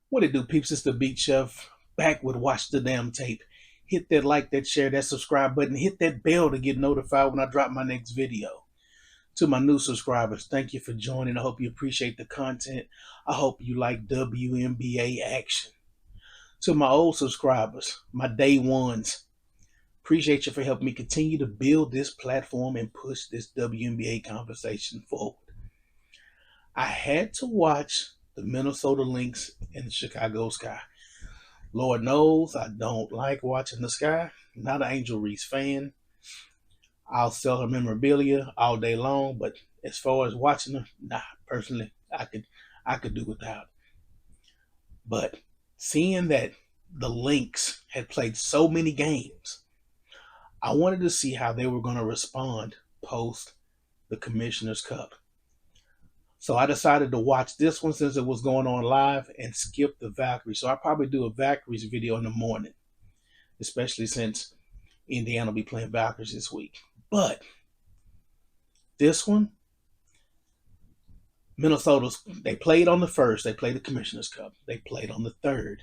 What it do, peeps? It's the Beat Chef back with Watch the Damn Tape. Hit that like, that share, that subscribe button. Hit that bell to get notified when I drop my next video. To my new subscribers, thank you for joining. I hope you appreciate the content. I hope you like WNBA action. To my old subscribers, my day ones, appreciate you for helping me continue to build this platform and push this WNBA conversation forward. I had to watch the Minnesota Lynx and the Chicago Sky. Lord knows I don't like watching the Sky. Not an Angel Reese fan. I'll sell her memorabilia all day long, but as far as watching her, nah, personally, I could do without. But seeing that the Lynx had played so many games, I wanted to see how they were going to respond post the Commissioner's Cup. So I decided to watch this one since it was going on live and skip the Valkyries. So I'll probably do a Valkyries video in the morning, especially since Indiana will be playing Valkyries this week. But this one, Minnesota's, they played on the 1st. They played the Commissioner's Cup. They played on the 3rd.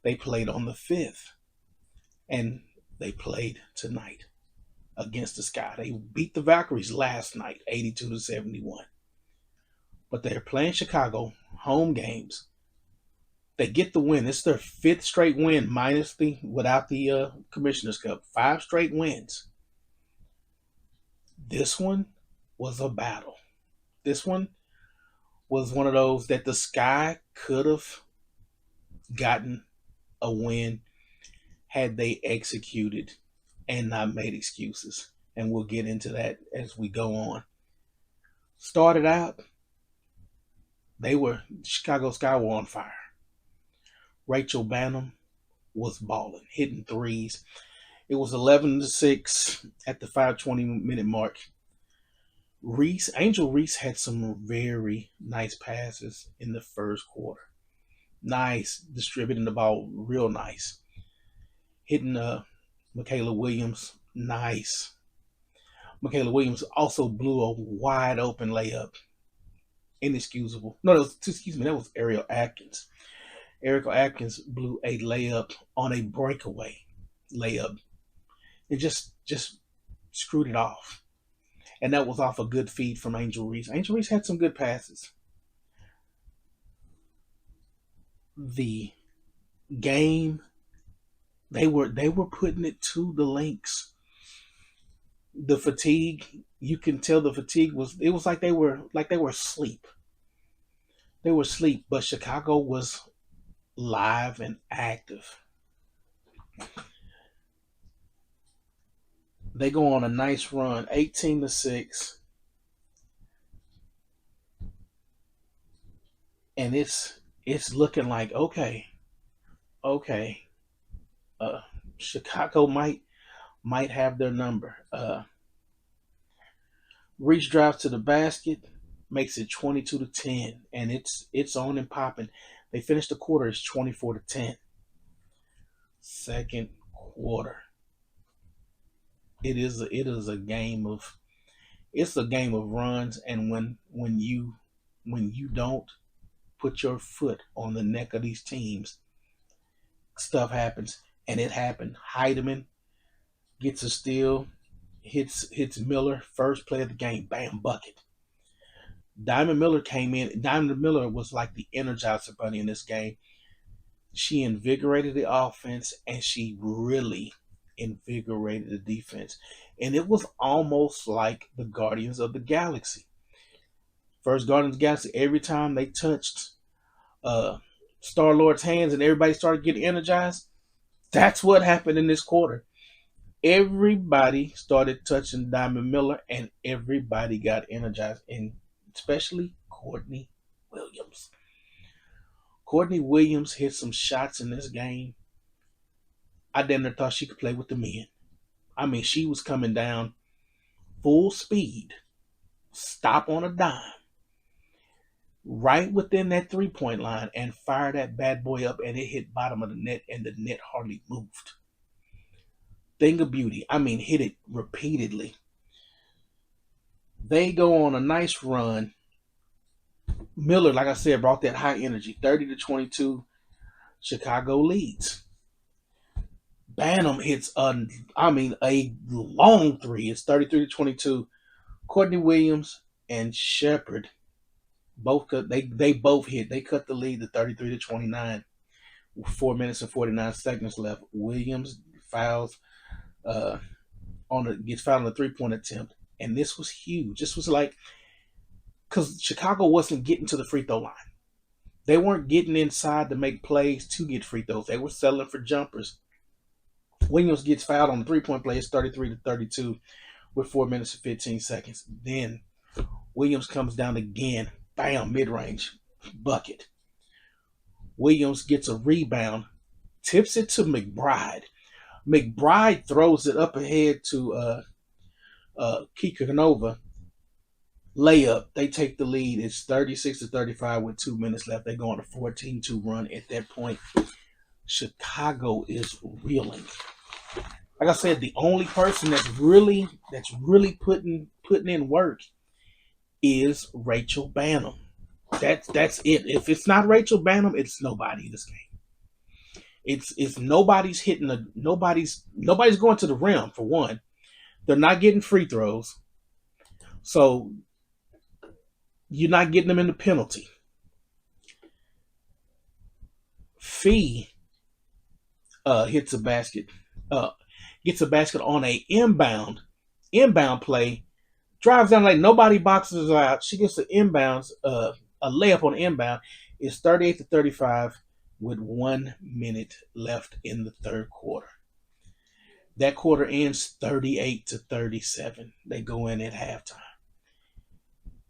They played on the 5th. And they played tonight against the Sky. They beat the Valkyries last night, 82-71. But they're playing Chicago, home games. They get the win. It's their 5th straight win without the Commissioner's Cup. 5 straight wins. This one was a battle. This one was one of those that the Sky could have gotten a win had they executed and not made excuses. And we'll get into that as we go on. Started out, Chicago Sky were on fire. Rachel Banham was balling, hitting threes. It was 11-6 at the 5:20 mark. Angel Reese had some very nice passes in the first quarter. Nice, distributing the ball real nice. Hitting Michaela Williams, nice. Michaela Williams also blew a wide open layup. Inexcusable. No, that was Ariel Atkins. Ariel Atkins blew a layup on a breakaway layup. It just screwed it off. And that was off a good feed from Angel Reese. Angel Reese had some good passes. The game, they were putting it to the Lynx. The fatigue, you can tell the fatigue it was like they were asleep. They were asleep, but Chicago was live and active. They go on a nice run, 18-6. And it's looking like okay. Chicago might have their number. Reach drives to the basket, makes it 22-10, and it's on and popping. They finished the quarter, it's 24-10. Second quarter. It is a game of runs, and when you don't put your foot on the neck of these teams, stuff happens, and it happened. Heidemann gets a steal, hits Miller, first play of the game, bam, bucket. Diamond Miller came in. Diamond Miller was like the Energizer Bunny in this game. She invigorated the offense, and she really invigorated the defense. And it was almost like the Guardians of the Galaxy. First Guardians of the Galaxy, every time they touched Star-Lord's hands and everybody started getting energized, that's what happened in this quarter. Everybody started touching Diamond Miller, and everybody got energized, and especially Courtney Williams. Courtney Williams hit some shots in this game. I damn near thought she could play with the men. I mean, she was coming down full speed, stop on a dime, right within that 3-point line, and fire that bad boy up, and it hit bottom of the net, and the net hardly moved. Thing of beauty. I mean, hit it repeatedly. They go on a nice run. Miller, like I said, brought that high energy, 30-22. Chicago leads. Banham hits a long three. It's 33-22. Courtney Williams and Shepard both cut. They both hit. They cut the lead to 33-29. 4 minutes and 49 seconds left. Williams fouls gets fouled on a 3-point attempt, and this was huge. This was like, because Chicago wasn't getting to the free throw line. They weren't getting inside to make plays to get free throws. They were settling for jumpers. Williams gets fouled on the 3-point play. It's 33-32 with 4 minutes and 15 seconds. Then Williams comes down again. Bam, mid-range bucket. Williams gets a rebound, tips it to McBride. McBride throws it up ahead to Kikanova. Layup. They take the lead. It's 36-35 with 2 minutes left. They go on a 14-2 run. At that point, Chicago is reeling. Like I said, the only person that's really putting in work is Rachel Banham. That's it. If it's not Rachel Banham, it's nobody in this game. It's nobody's hitting nobody's going to the rim, for one. They're not getting free throws. So you're not getting them in the penalty. Fee hits a basket. Gets a basket on a inbound play. Drives down like nobody boxes her out. She gets the inbounds, a layup on the inbound. It's 38-35 with 1 minute left in the third quarter. That quarter ends 38-37. They go in at halftime.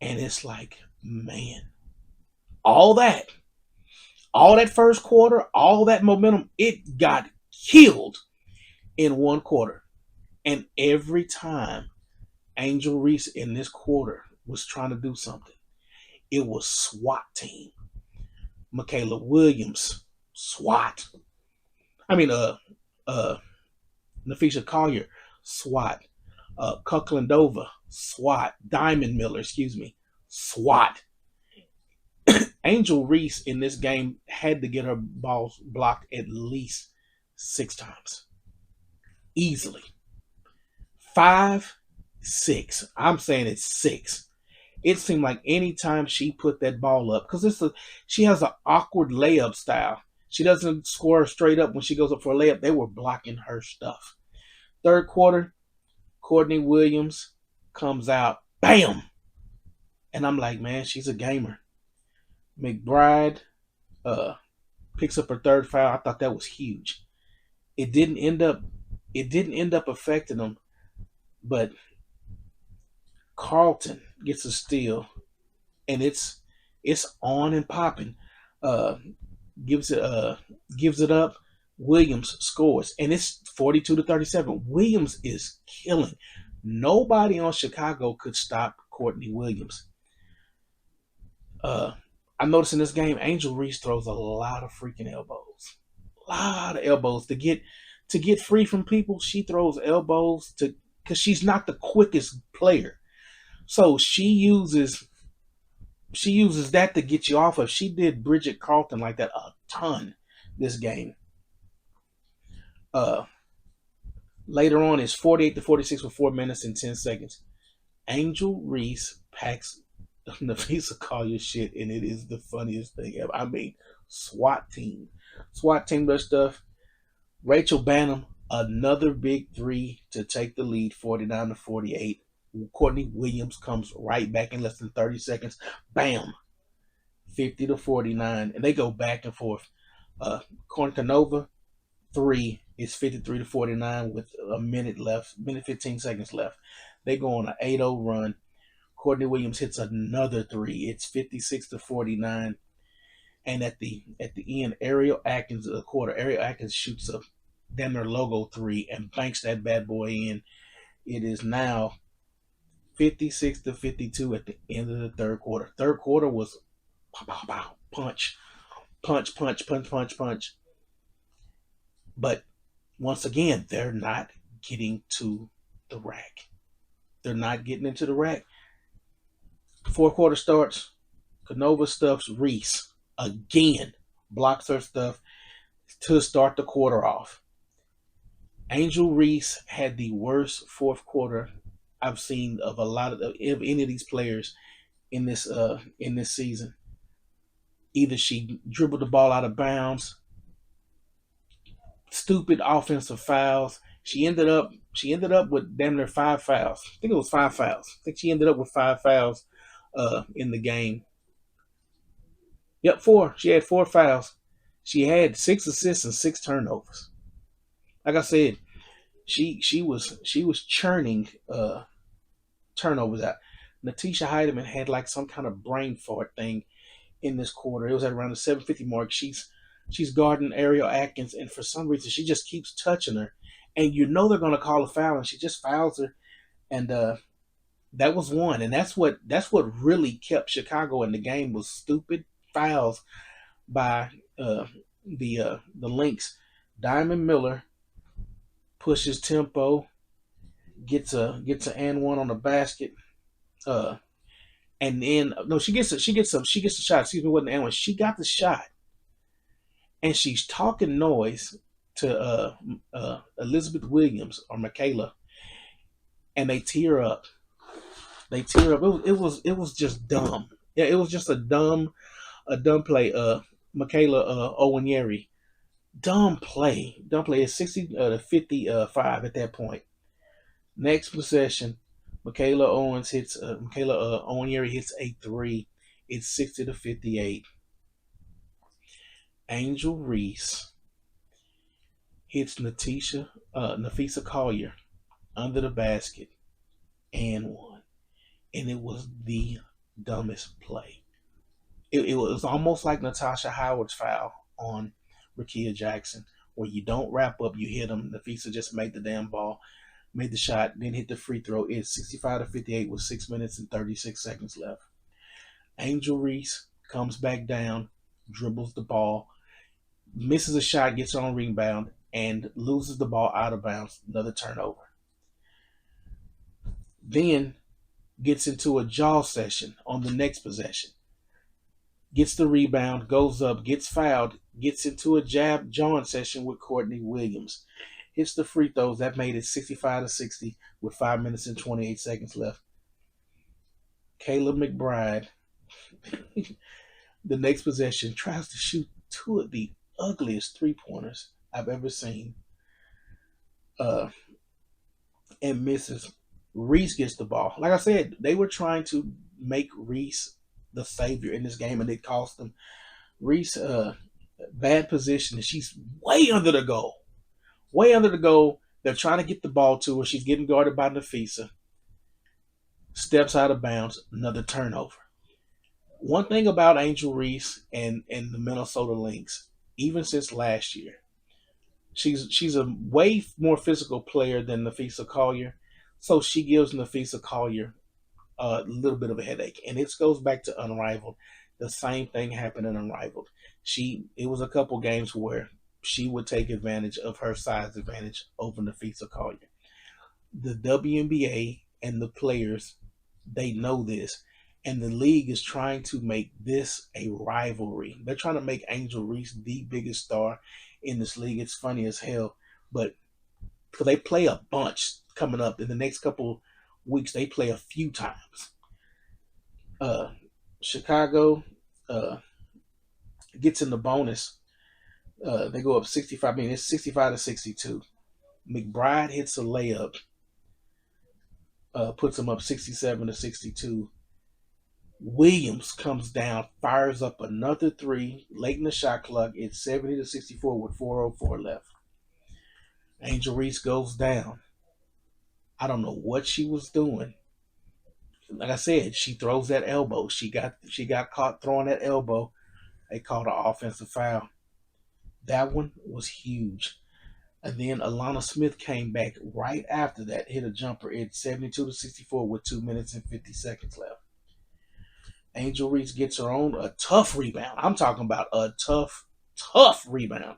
And it's like, man, all that first quarter, all that momentum, it got killed in one quarter. And every time Angel Reese in this quarter was trying to do something, it was SWAT team. Michaela Williams, SWAT. Nafisha Collier, SWAT. Kuklandova, SWAT. Diamond Miller, SWAT. Angel Reese in this game had to get her balls blocked at least 6 times. Easily. 5, 6. I'm saying it's 6. It seemed like anytime she put that ball up, because she has an awkward layup style. She doesn't score straight up when she goes up for a layup. They were blocking her stuff. Third quarter, Courtney Williams comes out. Bam! And I'm like, man, she's a gamer. McBride picks up her third foul. I thought that was huge. It didn't end up affecting them, but Carlton gets a steal, and it's on and popping. Gives it up. Williams scores, and it's 42-37. Williams is killing. Nobody on Chicago could stop Courtney Williams. I noticed in this game, Angel Reese throws a lot of freaking elbows. A lot of elbows to get free from people. She throws elbows because she's not the quickest player. So she uses that to get you off of. She did Bridget Carlton like that a ton this game. Later on, it's 48-46 with 4 minutes and 10 seconds. Angel Reese packs Nafisa Collier shit, and it is the funniest thing ever. I mean, SWAT team their stuff. Rachel Banham, another big three to take the lead, 49-48. Courtney Williams comes right back in less than 30 seconds. Bam! 50-49. And they go back and forth. Kornkanova, 3 is 53-49 with a minute 15 seconds left. They go on an 8-0 run. Courtney Williams hits another 3. It's 56-49. And at the end, Ariel Atkins shoots a damn near logo 3 and banks that bad boy in. It is now 56-52 at the end of the third quarter. Third quarter was pow, pow, pow, punch. But once again, they're not getting to the rack. They're not getting into the rack. Fourth quarter starts. Canova stuffs Reese again. Blocks her stuff. to start the quarter off. Angel Reese had the worst fourth quarter I've seen of any of these players in this season. Either she dribbled the ball out of bounds, stupid offensive fouls. She ended up with damn near 5 fouls. I think it was 5 fouls. I think she ended up with 5 fouls in the game. Yep, 4. She had 4 fouls. She had 6 assists and 6 turnovers. Like I said, she was churning turnovers out. Natisha Heidemann had like some kind of brain fart thing in this quarter. It was at around the 750 mark. She's guarding Ariel Atkins, and for some reason she just keeps touching her, and you know they're gonna call a foul, and she just fouls her, and that was one, and that's what really kept Chicago in the game was stupid fouls by the Lynx. Diamond Miller pushes tempo, gets a and one on the basket. Uh, and then no, she gets a shot. Excuse me, wasn't the and one. She got the shot, and she's talking noise to Elizabeth Williams or Michaela, and they tear up. They tear up. It was just dumb. Yeah, it was just a dumb play. Michaela Owenieri, dumb play. It's 60 to 55 at that point. Next possession, Michaela Owenieri hits a three. It's 60 to 58. Angel Reese hits Nafisa Collier under the basket and one. And it was the dumbest play. It was almost like Natasha Howard's foul on Rakia Jackson, where you don't wrap up, you hit them. Nafisa just made the damn ball, made the shot, then hit the free throw. It's 65 to 58 with 6 minutes and 36 seconds left. Angel Reese comes back down, dribbles the ball, misses a shot, gets on rebound, and loses the ball out of bounds. Another turnover. Then gets into a jaw session on the next possession. Gets the rebound, goes up, gets fouled, gets into a jawing session with Courtney Williams. Hits the free throws. That made it 65 to 60 with 5 minutes and 28 seconds left. Kayla McBride, the next possession, tries to shoot two of the ugliest three-pointers I've ever seen. And misses. Reese gets the ball. Like I said, they were trying to make Reese the savior in this game, and it cost them. Reese, bad position, and she's way under the goal. Way under the goal. They're trying to get the ball to her. She's getting guarded by Nafisa. Steps out of bounds. Another turnover. One thing about Angel Reese and the Minnesota Lynx, even since last year, she's a way more physical player than Nafisa Collier. So she gives Nafisa Collier a little bit of a headache. And it goes back to Unrivaled. The same thing happened in Unrivaled. It was a couple games where she would take advantage of her size advantage over Nafisa Collier. The WNBA and the players, they know this. And the league is trying to make this a rivalry. They're trying to make Angel Reese the biggest star in this league. It's funny as hell. But they play a bunch coming up in the next couple weeks. They play a few times. Chicago gets in the bonus. They go up 65. I mean, it's 65 to 62. McBride hits a layup. Puts them up 67 to 62. Williams comes down, fires up another three late in the shot clock. It's 70 to 64 with 4:04 left. Angel Reese goes down. I don't know what she was doing. Like I said, she throws that elbow. She got caught throwing that elbow. They called an offensive foul. That one was huge. And then Alana Smith came back right after that, hit a jumper. It's 72 to 64 with 2 minutes and 50 seconds left. Angel Reese gets her own a tough rebound. I'm talking about a tough rebound.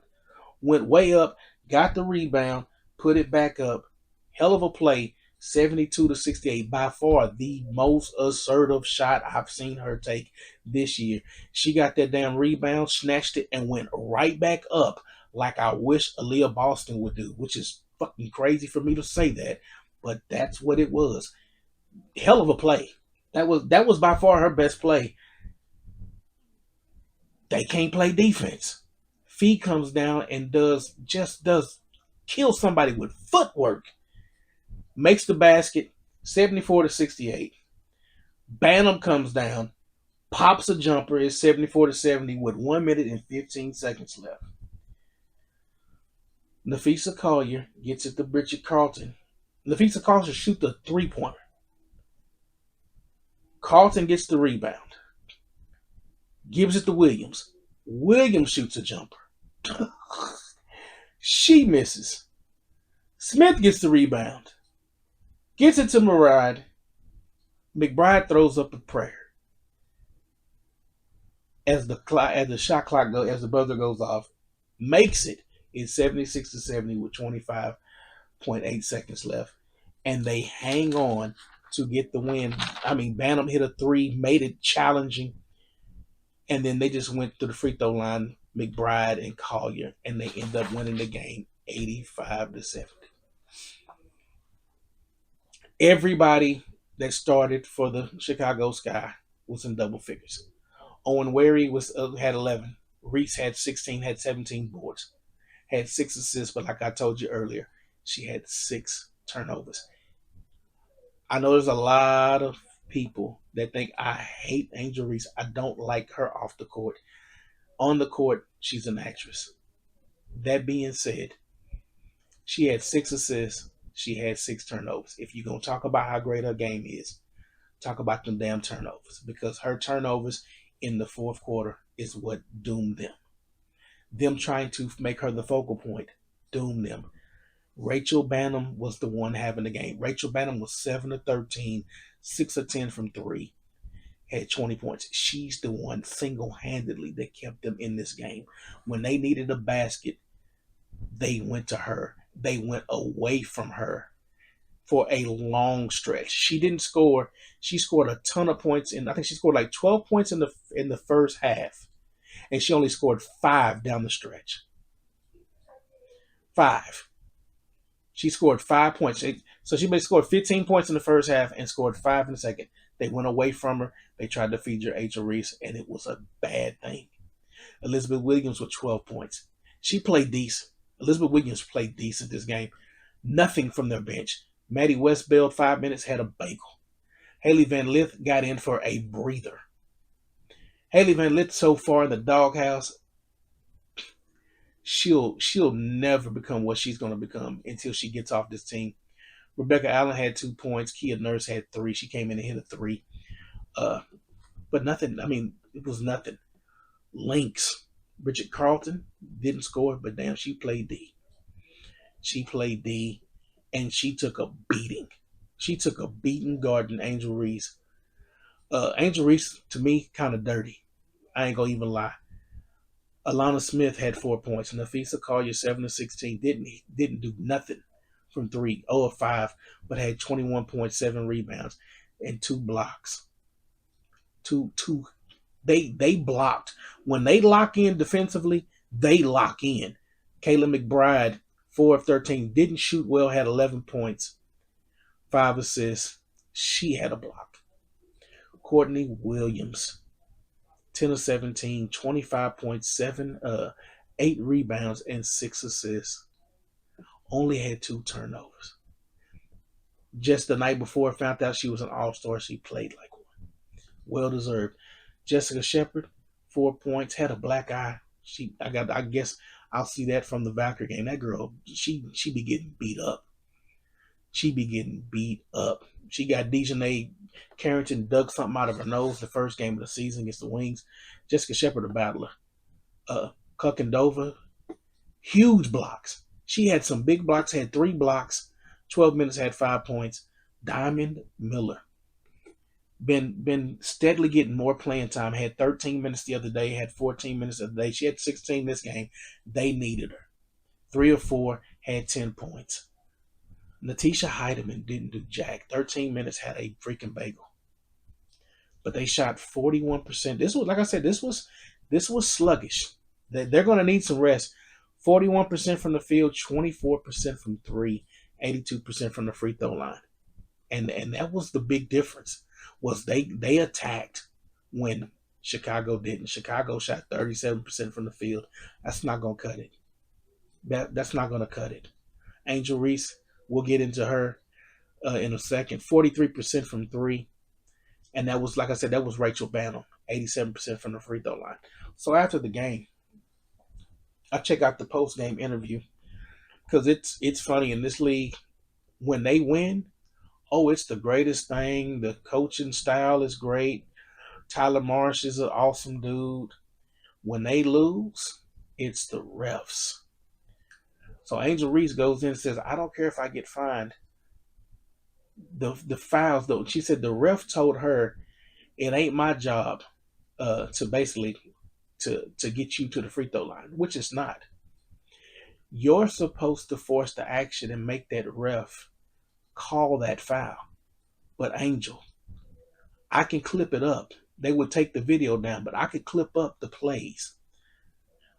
Went way up, got the rebound, put it back up. Hell of a play. 72 to 68. By far the most assertive shot I've seen her take this year. She got that damn rebound, snatched it, and went right back up like I wish Aaliyah Boston would do, which is fucking crazy for me to say that, but that's what it was. Hell of a play. That was by far her best play. They can't play defense. Fee comes down and does kill somebody with footwork. Makes the basket 74-68. Bantam comes down, pops a jumper. It's 74-70 with 1 minute and 15 seconds left. Nafisa Collier gets it to Bridget Carlton. Nafisa Collier shoots a 3-pointer. Carlton gets the rebound. Gives it to Williams. Williams shoots a jumper. She misses. Smith gets the rebound. Gets it to McBride. McBride throws up a prayer. As the shot clock goes, as the buzzer goes off, makes it. It's 76-70 with 25.8 seconds left, and they hang on to get the win. I mean, Bantam hit a 3, made it challenging, and then they just went to the free throw line, McBride and Collier, and they end up winning the game 85-70. Everybody that started for the Chicago Sky was in double figures. Owen Wary had 11. Reese had 16, had 17 boards, had 6 assists, but like I told you earlier, she had 6 turnovers. I know there's a lot of people that think I hate Angel Reese. I don't like her off the court. On the court, she's an actress. That being said, she had 6 assists. She had 6 turnovers. If you're going to talk about how great her game is, talk about them damn turnovers, because her turnovers in the fourth quarter is what doomed them. Them trying to make her the focal point doomed them. Rachel Bantam was the one having the game. Rachel Bantam was 7 of 13, 6 of 10 from 3, had 20 points. She's the one single-handedly that kept them in this game. When they needed a basket, they went to her. They went away from her for a long stretch. She didn't score. She scored a ton of points, and I think she scored like 12 points in the first half, and she only scored 5 down the stretch. 5. She scored 5 points. So she basically scored 15 points in the first half and scored 5 in the second. They went away from her. They tried to feed her Angel Reese, and it was a bad thing. Elizabeth Williams with 12 points. She played decent. Elizabeth Williams played decent this game. Nothing from their bench. Maddie Westbeld, 5 minutes, had a bagel. Haley Van Lith got in for a breather. Haley Van Lith so far in the doghouse, she'll never become what she's going to become until she gets off this team. Rebecca Allen had 2 points. Kia Nurse had 3. She came in and hit a 3. But nothing. I mean, it was nothing. Lynx. Bridget Carlton didn't score, but damn, she played D. She played D, and she took a beating. She took a beating guarding Angel Reese. Angel Reese, to me, kind of dirty. I ain't going to even lie. Alana Smith had 4 points. Nafisa Collier, 7 of 16, didn't do nothing from 3, 0 of 5, but had 21.7 rebounds and 2 blocks. They blocked. When they lock in defensively, they lock in. Kayla McBride, 4 of 13, didn't shoot well, had 11 points, 5 assists. She had a block. Courtney Williams, 10 of 17, 25.7, 8 rebounds, and 6 assists. Only had 2 turnovers. Just the night before I found out she was an all-star, she played like one. Well deserved. Jessica Shepard, 4 points, had a black eye. I guess I'll see that from the Valkyrie game. That girl, she be getting beat up. She be getting beat up. She got Dejanay Carrington dug something out of her nose the first game of the season against the Wings. Jessica Shepard, a battler. Kukendova, huge blocks. She had some big blocks, had 3 blocks, 12 minutes, had 5 points. Diamond Miller. Been steadily getting more playing time. Had 13 minutes the other day, had 14 minutes the other day. She had 16 this game. They needed her. 3 of 4, had 10 points. Natisha Heidemann didn't do jack. 13 minutes, had a freaking bagel. But they shot 41%. This was, like I said, this was sluggish. They're going to need some rest. 41% from the field, 24% from three, 82% from the free throw line. And that was the big difference. Was they attacked when Chicago didn't. Chicago shot 37% from the field. That's not gonna cut it. That's not gonna cut it. Angel Reese, we'll get into her in a second. 43% from three, and that was, like I said, that was Rachel Banham, 87% from the free throw line. So after the game, I check out the post game interview because it's funny in this league when they win. Oh, it's the greatest thing. The coaching style is great. Tyler Marsh is an awesome dude. When they lose, it's the refs. So Angel Reese goes in and says, I don't care if I get fined. The fouls, though, she said the ref told her it ain't my job to basically to get you to the free throw line, which it's not. You're supposed to force the action and make that ref call that foul. But Angel, I can clip it up. They would take the video down, but I could clip up the plays.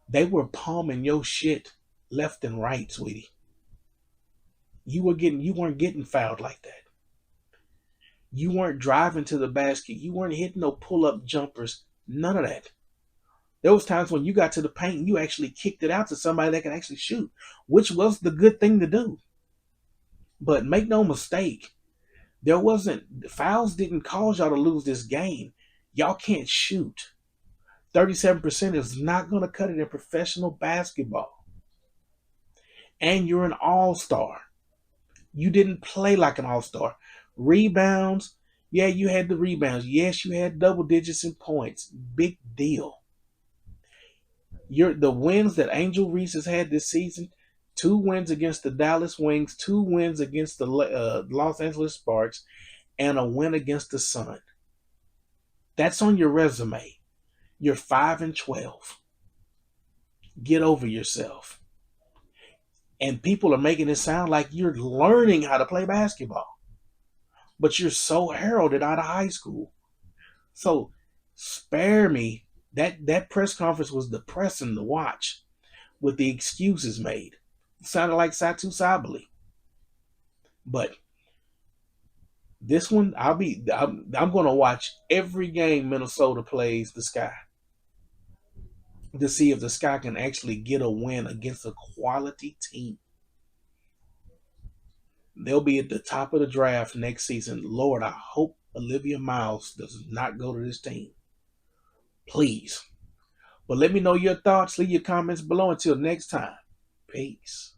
They were palming your shit left and right, sweetie. You weren't getting fouled like that. You weren't driving to the basket. You weren't hitting no pull-up jumpers. None of that. There was times when you got to the paint and you actually kicked it out to somebody that can actually shoot, which was the good thing to do. But make no mistake, fouls didn't cause y'all to lose this game. Y'all can't shoot. 37% is not going to cut it in professional basketball. And you're an all-star. You didn't play like an all-star. Rebounds, yeah, you had the rebounds. Yes, you had double digits in points. Big deal. The wins that Angel Reese has had this season, 2 wins against the Dallas Wings, 2 wins against the Los Angeles Sparks, and a win against the Sun. That's on your resume. You're 5-12. Get over yourself. And people are making it sound like you're learning how to play basketball. But you're so heralded out of high school. So spare me. That press conference was depressing to watch with the excuses made. It sounded like T.U.S.S.L.E. But this one, I'm going to watch every game Minnesota plays the Sky to see if the Sky can actually get a win against a quality team. They'll be at the top of the draft next season. Lord, I hope Olivia Miles does not go to this team. Please. But let me know your thoughts. Leave your comments below. Until next time. Peace.